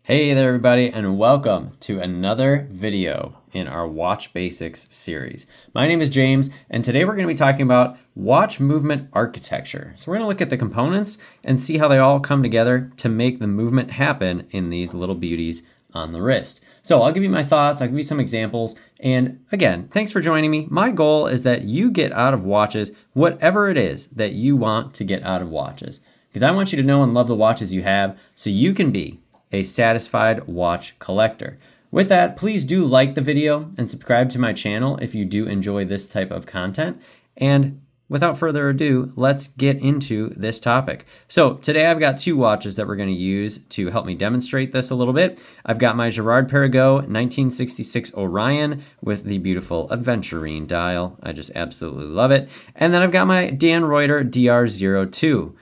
Hey there everybody, and welcome to another video in our Watch Basics series. My name is James, and today we're going to be talking about watch movement architecture. So we're going to look at the components and see how they all come together to make the movement happen in these little beauties on the wrist. So I'll give you my thoughts, I'll give you some examples, and again, thanks for joining me. My goal is that you get out of watches whatever it is that you want to get out of watches, because I want you to know and love the watches you have so you can be a satisfied watch collector. With that, please do like the video and subscribe to my channel if you do enjoy this type of content. And without further ado, let's get into this topic. So today I've got two watches that we're going to use to help me demonstrate this a little bit. I've got my Girard-Perregaux 1966 Orion with the beautiful aventurine dial. I just absolutely love it. And then I've got my Dan Reuter DR02.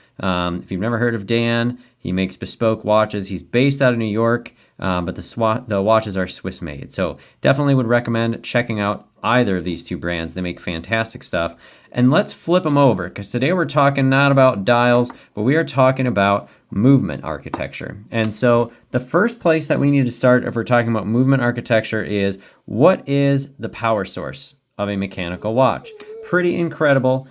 If you've never heard of Dan, he makes bespoke watches. He's based out of New York, but the watches are Swiss made. So definitely would recommend checking out either of these two brands. They make fantastic stuff. And let's flip them over, because today we're talking not about dials, but we are talking about movement architecture. And so the first place that we need to start if we're talking about movement architecture is, what is the power source of a mechanical watch? Pretty incredible.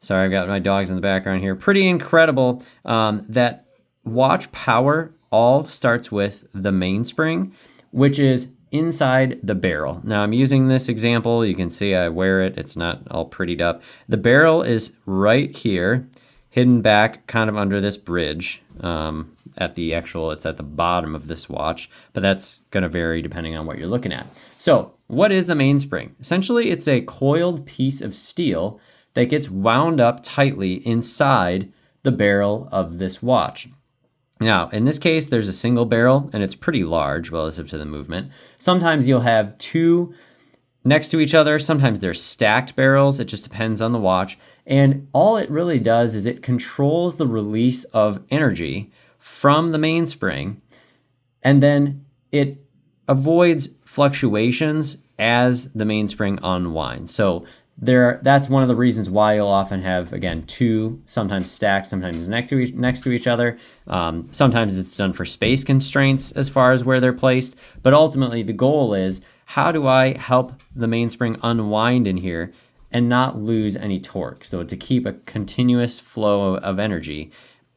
Sorry, I've got my dogs in the background here. Pretty incredible that watch power all starts with the mainspring, which is inside the barrel. Now I'm using this example. You can see I wear it. It's not all prettied up. The barrel is right here, hidden back kind of under this bridge. It's at the bottom of this watch, but that's going to vary depending on what you're looking at. So what is the mainspring? Essentially, it's a coiled piece of steel that gets wound up tightly inside the barrel of this watch. Now, in this case, there's a single barrel, and it's pretty large relative to the movement. Sometimes you'll have two next to each other. Sometimes they're stacked barrels. It just depends on the watch. And all it really does is it controls the release of energy from the mainspring, and then it avoids fluctuations as the mainspring unwinds. So that's one of the reasons why you'll often have, again, two, sometimes stacked, sometimes next to each other. Sometimes it's done for space constraints as far as where they're placed. But ultimately, the goal is, how do I help the mainspring unwind in here and not lose any torque? So to keep a continuous flow of energy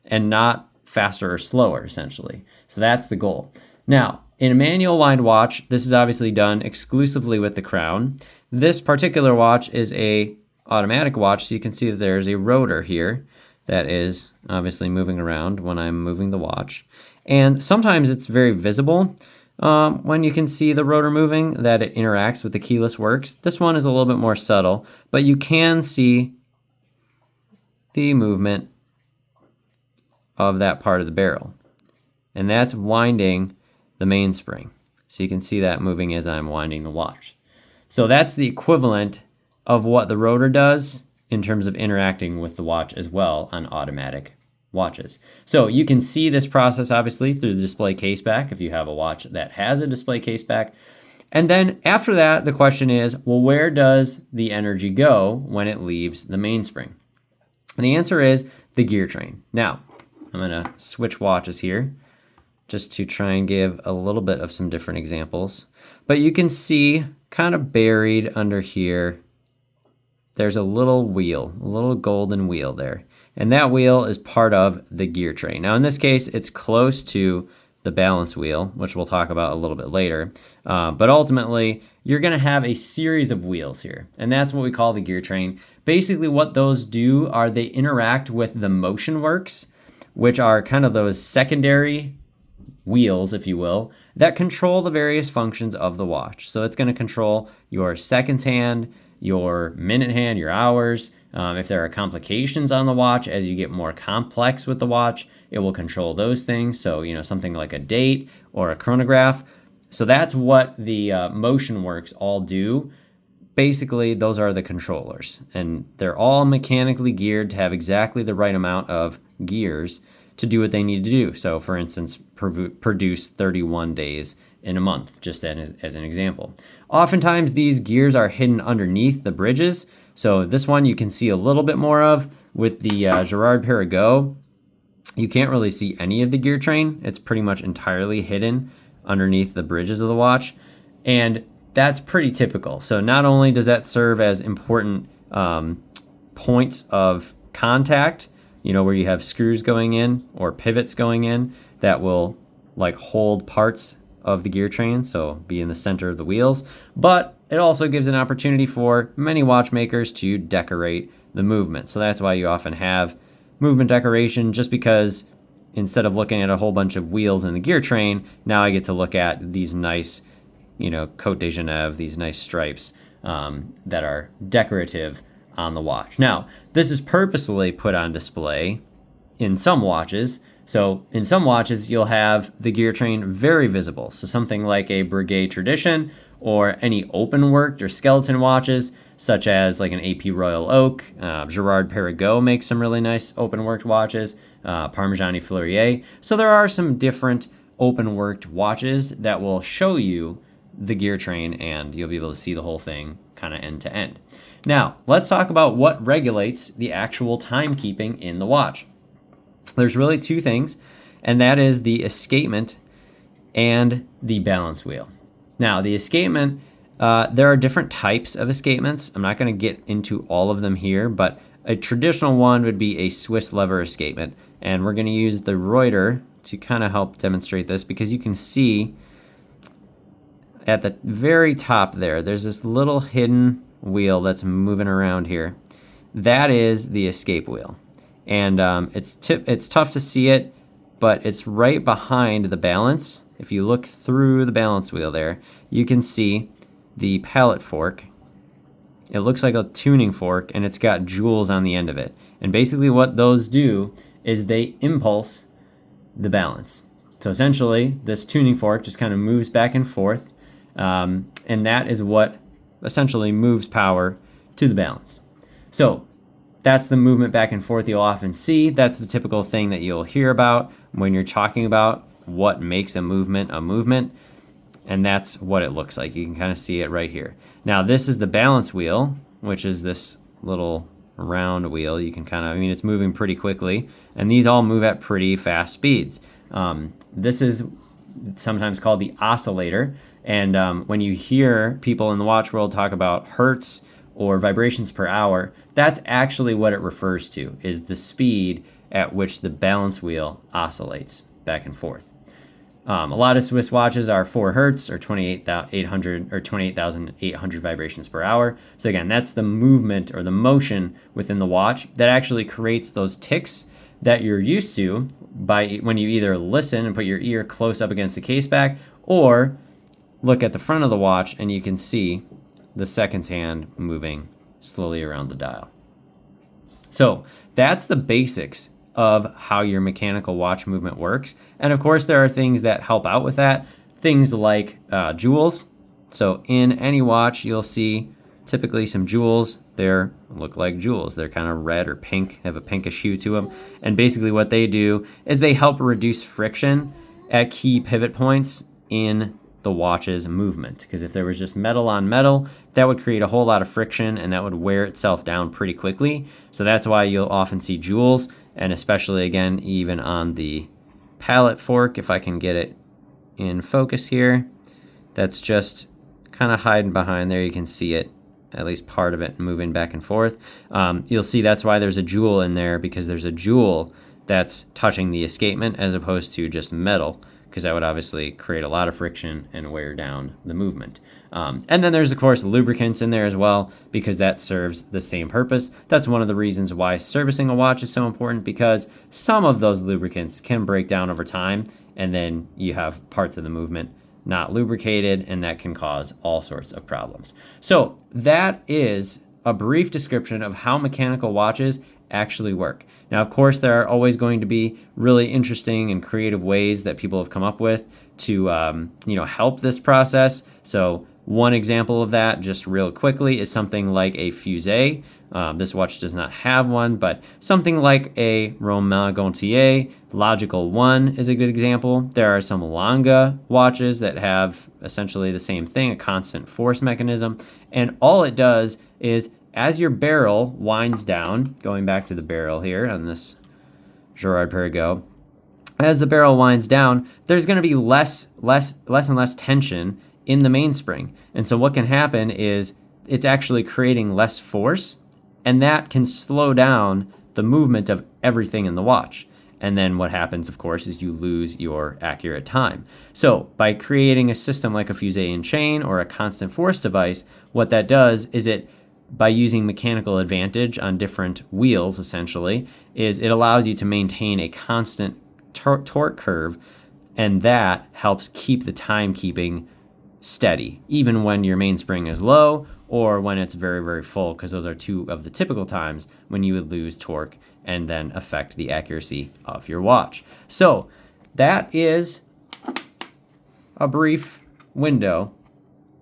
and not faster or slower, essentially. So that's the goal. Now, in a manual wind watch, this is obviously done exclusively with the crown. This particular watch is a automatic watch, so you can see that there's a rotor here that is obviously moving around when I'm moving the watch. And sometimes it's very visible when you can see the rotor moving, that it interacts with the keyless works. This one is a little bit more subtle, but you can see the movement of that part of the barrel. And that's winding the mainspring. So you can see that moving as I'm winding the watch. So that's the equivalent of what the rotor does in terms of interacting with the watch as well on automatic watches. So you can see this process obviously through the display caseback if you have a watch that has a display caseback. And then after that, the question is, well, where does the energy go when it leaves the mainspring? And the answer is the gear train. Now, I'm going to switch watches here just to try and give a little bit of some different examples. But you can see kind of buried under here, there's a little wheel, a little golden wheel there. And that wheel is part of the gear train. Now in this case, it's close to the balance wheel, which we'll talk about a little bit later. But ultimately, you're gonna have a series of wheels here. And that's what we call the gear train. Basically what those do are they interact with the motion works, which are kind of those secondary wheels, if you will, that control the various functions of the watch. So it's going to control your seconds hand, your minute hand, your hours. If there are complications on the watch, as you get more complex with the watch, it will control those things. So, something like a date or a chronograph. So that's what the motion works all do. Basically, those are the controllers, and they're all mechanically geared to have exactly the right amount of gears to do what they need to do. So for instance, produce 31 days in a month, just as an example. Oftentimes these gears are hidden underneath the bridges. So this one you can see a little bit more of with the Girard-Perregaux. You can't really see any of the gear train. It's pretty much entirely hidden underneath the bridges of the watch. And that's pretty typical. So not only does that serve as important points of contact, you know, where you have screws going in or pivots going in that will like hold parts of the gear train, so be in the center of the wheels, but it also gives an opportunity for many watchmakers to decorate the movement. So that's why you often have movement decoration, just because instead of looking at a whole bunch of wheels in the gear train, now I get to look at these nice, you know, Côte de Genève, these nice stripes that are decorative on the watch. Now, this is purposely put on display in some watches. So in some watches, you'll have the gear train very visible. So something like a Breguet Tradition or any open worked or skeleton watches, such as like an AP Royal Oak. Girard Perregaux makes some really nice open worked watches, Parmigiani Fleurier. So there are some different open worked watches that will show you the gear train, and you'll be able to see the whole thing kind of end to end. Now, let's talk about what regulates the actual timekeeping in the watch. There's really two things, and that is the escapement and the balance wheel. Now, the escapement, there are different types of escapements. I'm not going to get into all of them here, but a traditional one would be a Swiss lever escapement, and we're going to use the Reuter to kind of help demonstrate this, because you can see at the very top there's this little hidden wheel that's moving around here. That is the escape wheel. And it's tough to see it, but it's right behind the balance. If you look through the balance wheel there, you can see the pallet fork. It looks like a tuning fork, and it's got jewels on the end of it. And basically what those do is they impulse the balance. So essentially, this tuning fork just kind of moves back and forth, and that is what essentially moves power to the balance. So that's the movement back and forth you'll often see. That's the typical thing that you'll hear about when you're talking about what makes a movement, and that's what it looks like. You can kind of see it right here. Now, this is the balance wheel, which is this little round wheel. You can kind of, I mean, it's moving pretty quickly, and these all move at pretty fast speeds. This is sometimes called the oscillator, and when you hear people in the watch world talk about hertz or vibrations per hour, that's actually what it refers to, is the speed at which the balance wheel oscillates back and forth. A lot of Swiss watches are 4 hertz or 28,800 vibrations per hour. So again, that's the movement or the motion within the watch that actually creates those ticks that you're used to by when you either listen and put your ear close up against the caseback, or look at the front of the watch and you can see the seconds hand moving slowly around the dial. So that's the basics of how your mechanical watch movement works. And of course, there are things that help out with that. Things like jewels. So in any watch, you'll see typically some jewels. They look like jewels. They're kind of red or pink, have a pinkish hue to them. And basically what they do is they help reduce friction at key pivot points in the watch's movement, because if there was just metal on metal, that would create a whole lot of friction and that would wear itself down pretty quickly. So that's why you'll often see jewels, and especially again even on the pallet fork, if I can get it in focus here, that's just kind of hiding behind there. You can see it, at least part of it, moving back and forth. You'll see that's why there's a jewel in there, because there's a jewel that's touching the escapement as opposed to just metal, because that would obviously create a lot of friction and wear down the movement. And then there's, of course, lubricants in there as well, because that serves the same purpose. That's one of the reasons why servicing a watch is so important, because some of those lubricants can break down over time, and then you have parts of the movement not lubricated, and that can cause all sorts of problems. So that is a brief description of how mechanical watches actually work. Now, of course, there are always going to be really interesting and creative ways that people have come up with to help this process. So one example of that, just real quickly, is something like a Fusee. This watch does not have one, but something like a Romain Gontier Logical 1 is a good example. There are some Lange watches that have essentially the same thing, a constant force mechanism. And all it does is, as your barrel winds down, going back to the barrel here on this Girard-Perregaux, as the barrel winds down, there's going to be less and less tension in the mainspring. And so what can happen is it's actually creating less force, and that can slow down the movement of everything in the watch. And then what happens, of course, is you lose your accurate time. So by creating a system like a Fusee and chain or a constant force device, what that does is by using mechanical advantage on different wheels, essentially, is it allows you to maintain a constant torque curve, and that helps keep the timekeeping steady, even when your mainspring is low or when it's very, very full, because those are two of the typical times when you would lose torque and then affect the accuracy of your watch. So that is a brief window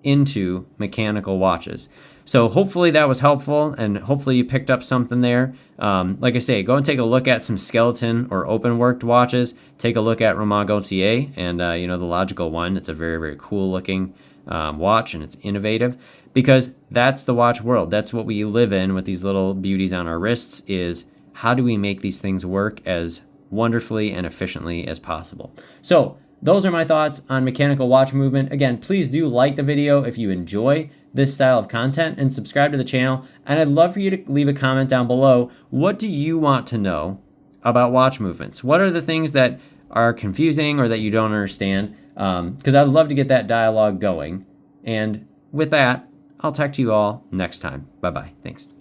into mechanical watches. So hopefully that was helpful, and hopefully you picked up something there. Like I say, go and take a look at some skeleton or open worked watches. Take a look at Romain Gaultier and the Logical one. It's a very, very cool looking watch, and it's innovative, because that's the watch world. That's what we live in with these little beauties on our wrists, is how do we make these things work as wonderfully and efficiently as possible. So those are my thoughts on mechanical watch movement. Again, please do like the video if you enjoy this style of content, and subscribe to the channel. And I'd love for you to leave a comment down below. What do you want to know about watch movements? What are the things that are confusing or that you don't understand? Because I'd love to get that dialogue going. And with that, I'll talk to you all next time. Bye-bye. Thanks.